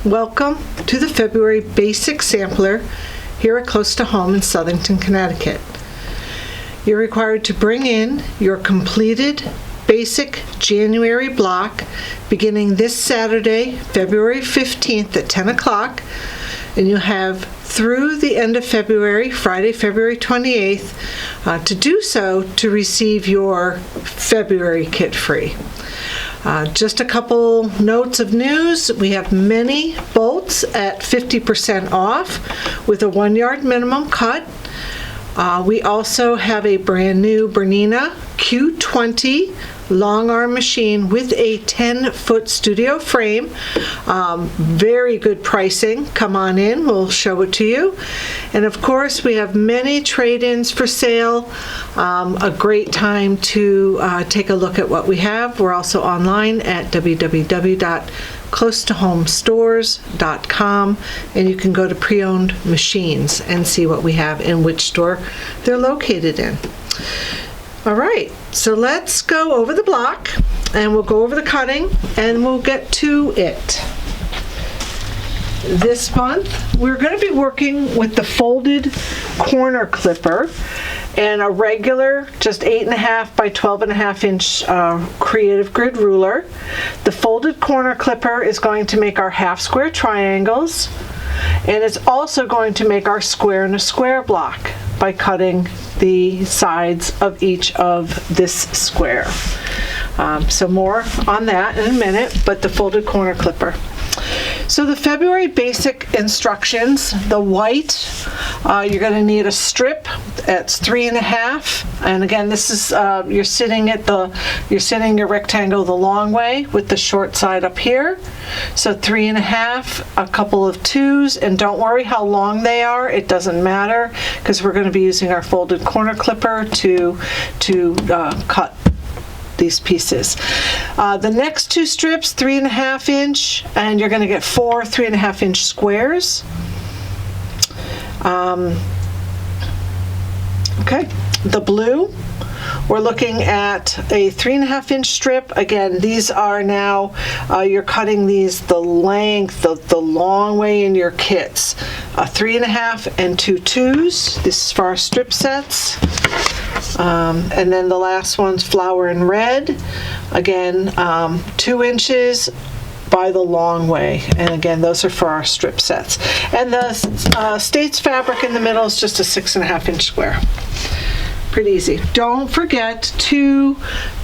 Welcome to the February Basic Sampler here at Close to Home in Southington, Connecticut. You're required to bring in your completed basic January block beginning this Saturday, February 15th at 10 o'clock, and you have through the end of February, Friday, February 28th, to do so to receive your February kit free. Just a couple notes of news. We have many bolts at 50% off with a 1 yard minimum cut. We also have a brand new Bernina Q20 long arm machine with a 10-foot studio frame. Very good pricing. Come on in, we'll show it to you. And of course, we have many trade-ins for sale. A great time to take a look at what we have. We're also online at www.closetohomestores.com, and you can go to pre-owned machines and see what we have and which store they're located in. All right, so let's go over the block and we'll go over the cutting and we'll get to it. This month, we're going to be working with the folded corner clipper and a regular, just 8.5 by 12.5 inch creative grid ruler. The folded corner clipper is going to make our half square triangles, and it's also going to make our square and a square block by cutting the sides of each of this square. So more on that in a minute, but the folded corner clipper. So the February basic instructions, the white, you're going to need a strip that's 3.5, and again, this is you're sitting your rectangle the long way with the short side up here. So 3.5, a couple of 2s, and don't worry how long they are. It doesn't matter because we're going to be using our folded corner clipper to cut these pieces. The next 2 strips, 3.5 inch, and you're going to get 4 3.5 inch squares. Okay, the blue, we're looking at a 3.5 inch strip. Again, these are now, you're cutting these the length, the long way in your kits. 3.5 and 2 2s. This is for our strip sets. And then the last one's flower and red. Again, 2 inches by the long way, and again, those are for our strip sets. And the States fabric in the middle is just a 6.5 inch square. Pretty easy. Don't forget to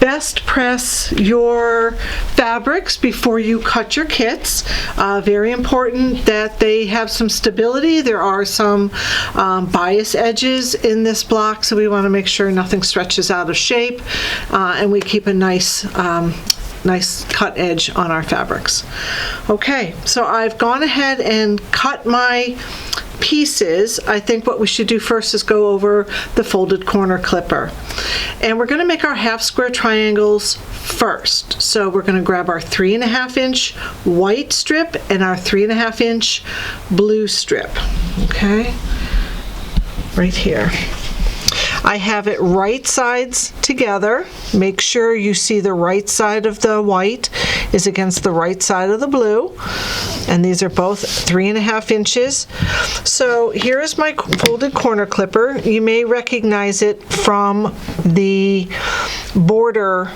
best press your fabrics before you cut your kits. Very important that they have some stability. There are some bias edges in this block, so we want to make sure nothing stretches out of shape, and we keep a nice cut edge on our fabrics. Okay, so I've gone ahead and cut my pieces. I think what we should do first is go over the folded corner clipper. And we're going to make our half square triangles first. So we're going to grab our 3.5 inch white strip and our 3.5 inch blue strip. Okay, right here. I have it right sides together. Make sure you see the right side of the white is against the right side of the blue. And these are both 3.5 inches. So here is my folded corner clipper. You may recognize it from the border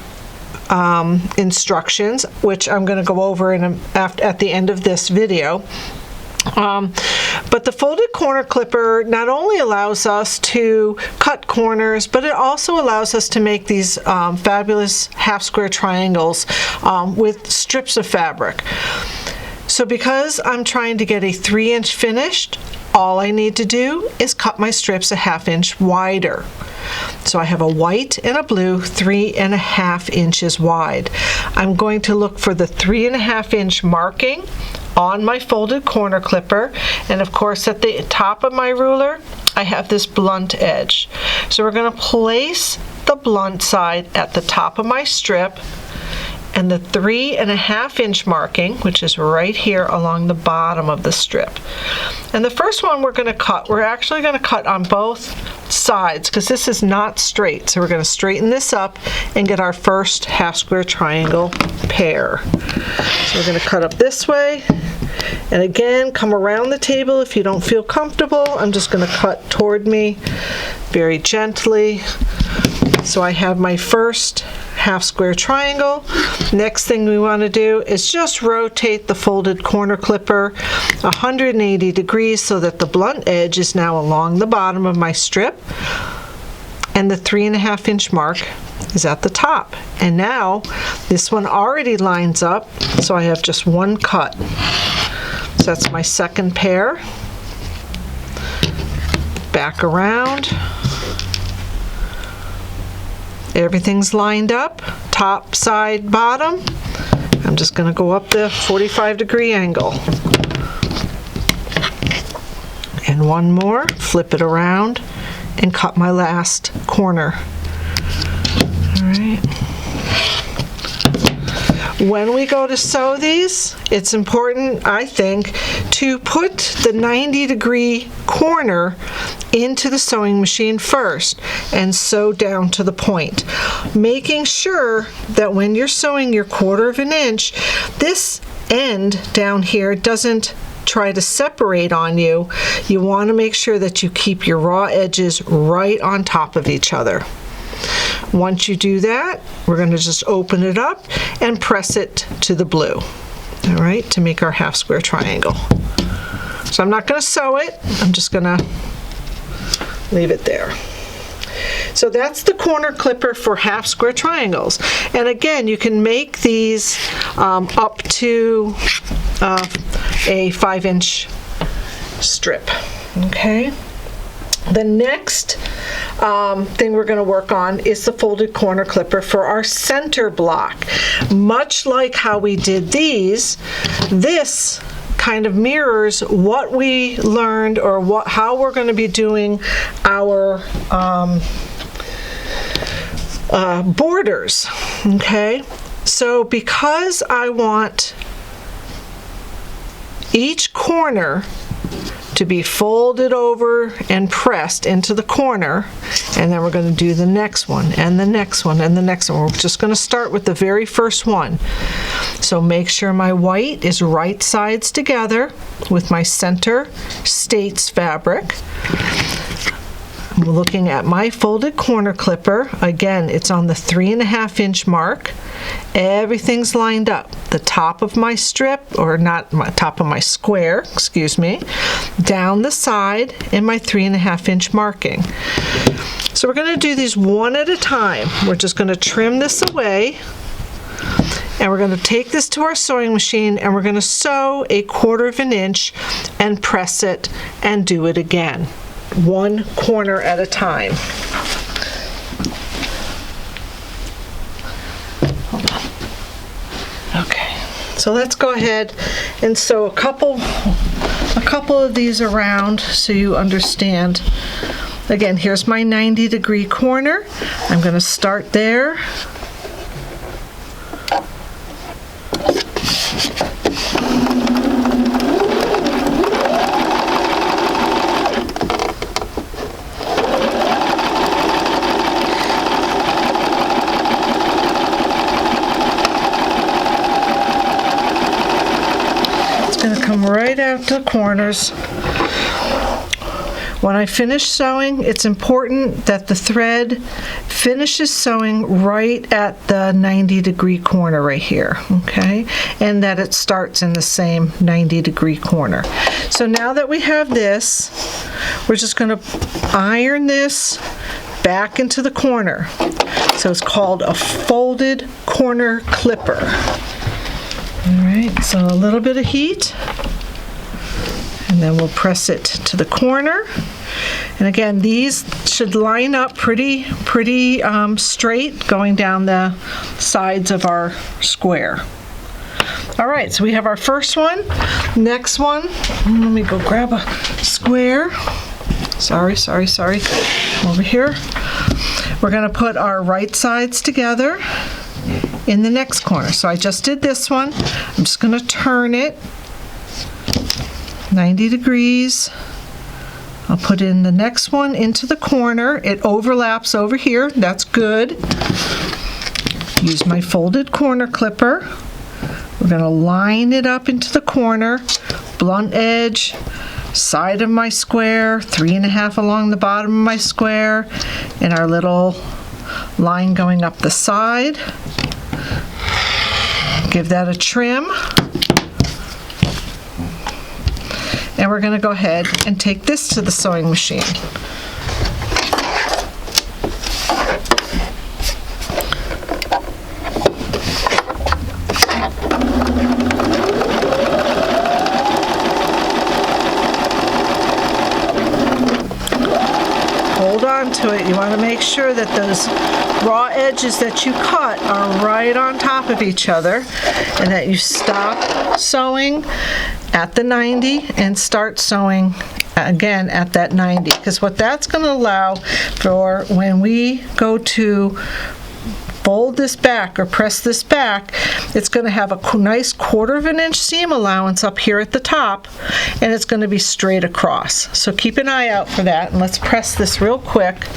instructions, which I'm going to go over at the end of this video. But the folded corner clipper not only allows us to cut corners, but it also allows us to make these fabulous half square triangles with strips of fabric. So because I'm trying to get a 3 inch finished, all I need to do is cut my strips a 1/2 inch wider. So I have a white and a blue 3.5 inches wide. I'm going to look for the 3.5 inch marking on my folded corner clipper, and of course at the top of my ruler I have this blunt edge. So we're going to place the blunt side at the top of my strip, and the 3.5 inch marking, which is right here along the bottom of the strip. And the first one we're going to cut, we're actually going to cut on both sides because this is not straight. So we're going to straighten this up and get our first half square triangle pair. So we're going to cut up this way And again, come around the table if you don't feel comfortable. I'm just going to cut toward me very gently. So I have my first half square triangle. Next thing we want to do is just rotate the folded corner clipper 180 degrees so that the blunt edge is now along the bottom of my strip and the 3.5 inch mark is at the top. And now this one already lines up, so I have just one cut. So that's my second pair. Back around. Everything's lined up, top, side, bottom. I'm just going to go up the 45-degree angle. And one more, flip it around, and cut my last corner. All right. When we go to sew these, it's important, I think, to put the 90-degree corner into the sewing machine first and sew down to the point, making sure that when you're sewing your 1/4 inch, this end down here doesn't try to separate on you. You want to make sure that you keep your raw edges right on top of each other. Once you do that, we're going to just open it up and press it to the blue, all right, to make our half square triangle. So I'm not going to sew it, I'm just going to leave it there. So that's the corner clipper for half square triangles. And again, you can make these up to a 5-inch strip, okay? The next thing we're going to work on is the folded corner clipper for our center block. Much like how we did these, this kind of mirrors what we learned, or how we're going to be doing our borders, okay? So because I want each corner to be folded over and pressed into the corner, and then we're going to do the next one and the next one and the next one. We're just going to start with the very first one. So make sure my white is right sides together with my center States fabric. I'm looking at my folded corner clipper. Again, it's on the 3.5 inch mark. Everything's lined up. The top of my strip, or not my top of my square, excuse me, down the side in my 3.5 inch marking. So we're going to do these one at a time. We're just going to trim this away, and we're going to take this to our sewing machine, and we're going to sew a 1/4 inch and press it and do it again, one corner at a time. Hold on. Okay, so let's go ahead and sew a couple of these around so you understand. Again, here's my 90-degree corner. I'm going to start there. Come right out to the corners. When I finish sewing, it's important that the thread finishes sewing right at the 90-degree corner right here, okay? And that it starts in the same 90-degree corner. So now that we have this, we're just going to iron this back into the corner. So it's called a folded corner clipper. All right, so a little bit of heat, and then we'll press it to the corner. And again, these should line up pretty straight going down the sides of our square. All right, so we have our first one. Next one, let me go grab a square. Sorry. Over here. We're going to put our right sides together in the next corner. So I just did this one. I'm just going to turn it 90 degrees. I'll put in the next one into the corner. It overlaps over here. That's good. Use my folded corner clipper. We're going to line it up into the corner, blunt edge, side of my square, 3.5 along the bottom of my square, and our little line going up the side. Give that a trim. And we're going to go ahead and take this to the sewing machine. Hold on to it. You want to make sure that those raw edges that you cut are right on top of each other, and that you stop sewing at the 90 and start sewing again at that 90, because what that's going to allow for when we go to fold this back or press this back, it's going to have a nice 1/4 inch seam allowance up here at the top, and it's going to be straight across. So keep an eye out for that, and let's press this real quick,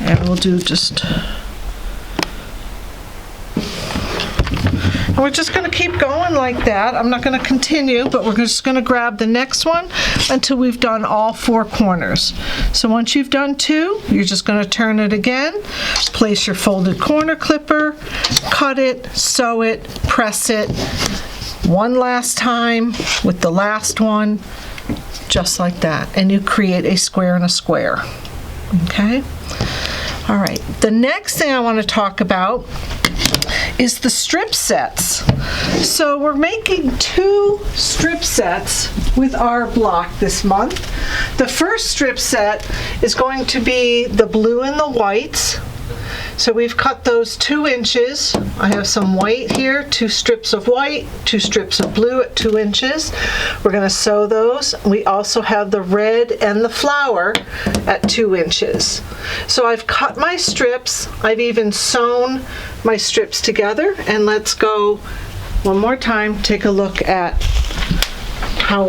and we'll do just... And we're just going to keep going like that. I'm not going to continue, but we're just going to grab the next one until we've done all 4 corners. So once you've done 2, you're just going to turn it again, place your folded corner clipper, cut it, sew it, press it one last time with the last one, just like that. And you create a square and a square. Okay? All right. The next thing I want to talk about is the strip sets. So we're making 2 strip sets with our block this month. The first strip set is going to be the blue and the whites. So we've cut those 2 inches. I have some white here, 2 strips of white, 2 strips of blue at 2 inches. We're going to sew those. We also have the red and the flower at 2 inches. So I've cut my strips. I've even sewn my strips together. And let's go one more time, take a look at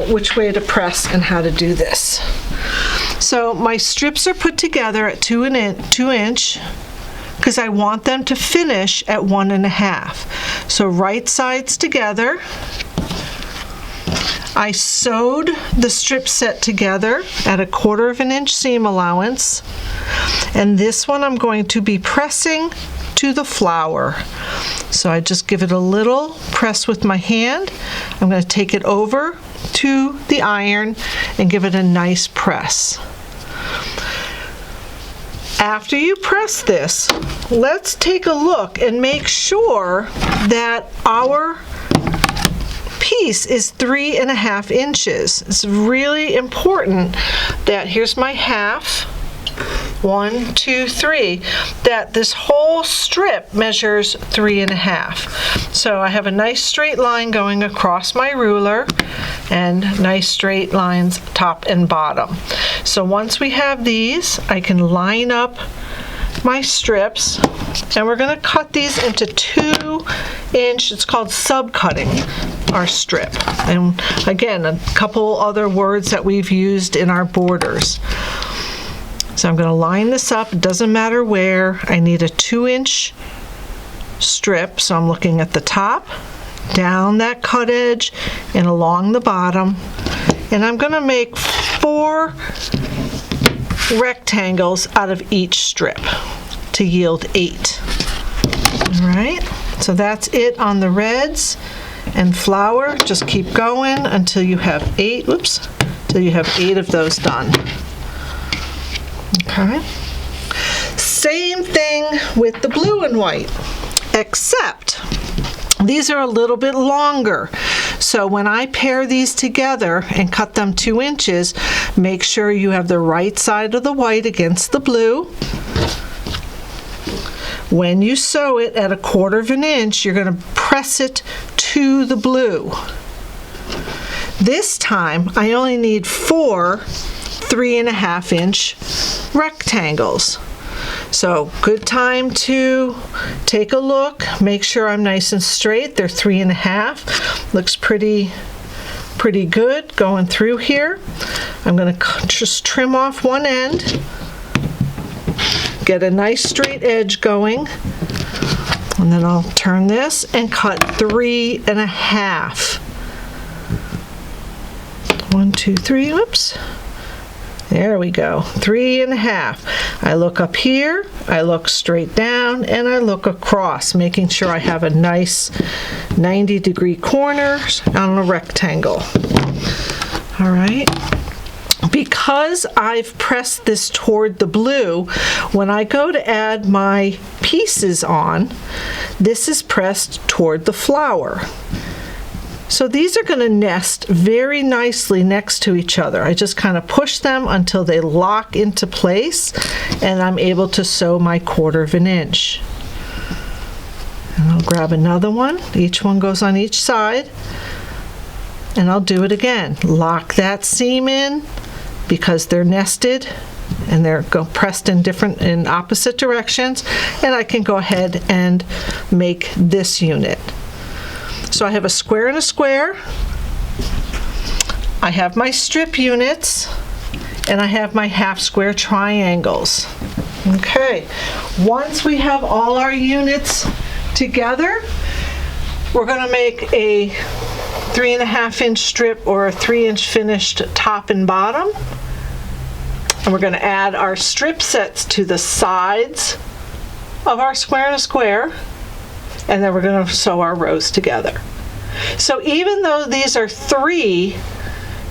which way to press and how to do this. So my strips are put together at 2 inch. Because I want them to finish at 1.5. So right sides together. I sewed the strip set together at a 1/4 inch seam allowance. And this one I'm going to be pressing to the flower. So I just give it a little press with my hand. I'm going to take it over to the iron and give it a nice press. After you press this, let's take a look and make sure that our piece is 3.5 inches. It's really important that, here's my half, 1, 2, 3, that this whole strip measures 3.5. So I have a nice straight line going across my ruler and nice straight lines top and bottom. So once we have these, I can line up my strips, and we're going to cut these into 2 inch, it's called subcutting our strip. And again, a couple other words that we've used in our borders. So I'm going to line this up. It doesn't matter where. I need a 2 inch strip, so I'm looking at the top, down that cut edge, and along the bottom. And I'm going to make 4 rectangles out of each strip to yield 8. All right, so that's it on the reds and flower. Just keep going until you have 8, till you have 8 of those done. Okay. Same thing with the blue and white, except these are a little bit longer. So when I pair these together and cut them 2 inches, make sure you have the right side of the white against the blue. When you sew it at a 1/4 inch, you're going to press it to the blue. This time, I only need 4 3.5 inch rectangles. So good time to take a look, make sure I'm nice and straight. They're 3.5. Looks pretty good going through here. I'm going to just trim off one end, get a nice straight edge going. And then I'll turn this and cut 3.5. 1, 2, 3, whoops. There we go, 3.5. I look up here, I look straight down, and I look across, making sure I have a nice 90-degree corner on a rectangle. All right. Because I've pressed this toward the blue, when I go to add my pieces on, this is pressed toward the flower. So these are going to nest very nicely next to each other. I just kind of push them until they lock into place, and I'm able to sew my 1/4 inch. And I'll grab another one. Each one goes on each side, and I'll do it again. Lock that seam in because they're nested and they're pressed in opposite directions, and I can go ahead and make this unit. So I have a square and a square, I have my strip units, and I have my half square triangles. Okay, once we have all our units together, we're going to make a 3.5 inch strip or a 3-inch finished top and bottom. And we're going to add our strip sets to the sides of our square and a square. And then we're going to sew our rows together. So even though these are 3,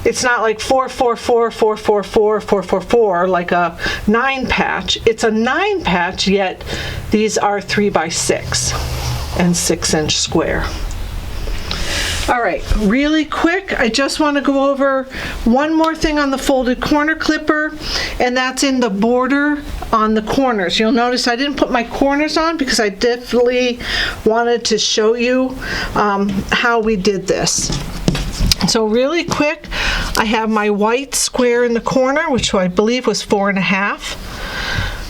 it's not like 4, 4, 4, 4, 4, 4, 4, 4, 4, like a 9 patch. It's a 9 patch, yet these are 3 by 6 and 6-inch square. All right, really quick, I just want to go over one more thing on the folded corner clipper, and that's in the border on the corners. You'll notice I didn't put my corners on because I definitely wanted to show you how we did this. So really quick, I have my white square in the corner, which I believe was 4.5.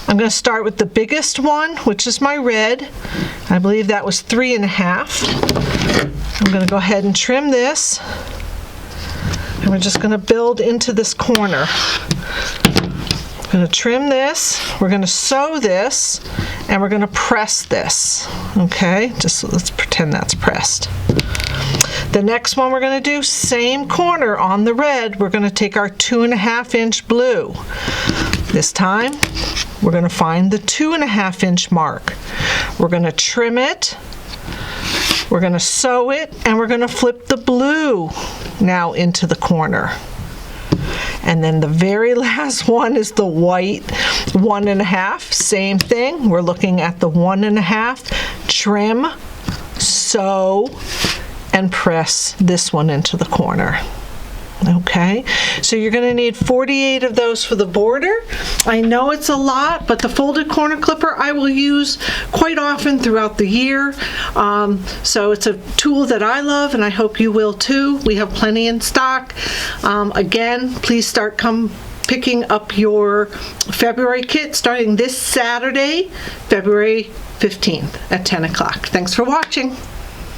I'm going to start with the biggest one, which is my red. I believe that was 3.5. I'm going to go ahead and trim this, and we're just going to build into this corner. I'm going to trim this, we're going to sew this, and we're going to press this. Okay, just let's pretend that's pressed. The next one we're going to do, same corner on the red, we're going to take our 2.5 inch blue. This time, we're going to find the 2.5 inch mark. We're going to trim it, we're going to sew it, and we're going to flip the blue now into the corner. And then the very last one is the white 1.5. Same thing, we're looking at the 1.5, trim, sew, and press this one into the corner. Okay, so you're going to need 48 of those for the border. I know it's a lot, but the folded corner clipper I will use quite often throughout the year. So it's a tool that I love, and I hope you will too. We have plenty in stock. Again, please start picking up your February kit starting this Saturday, February 15th at 10 o'clock. Thanks for watching.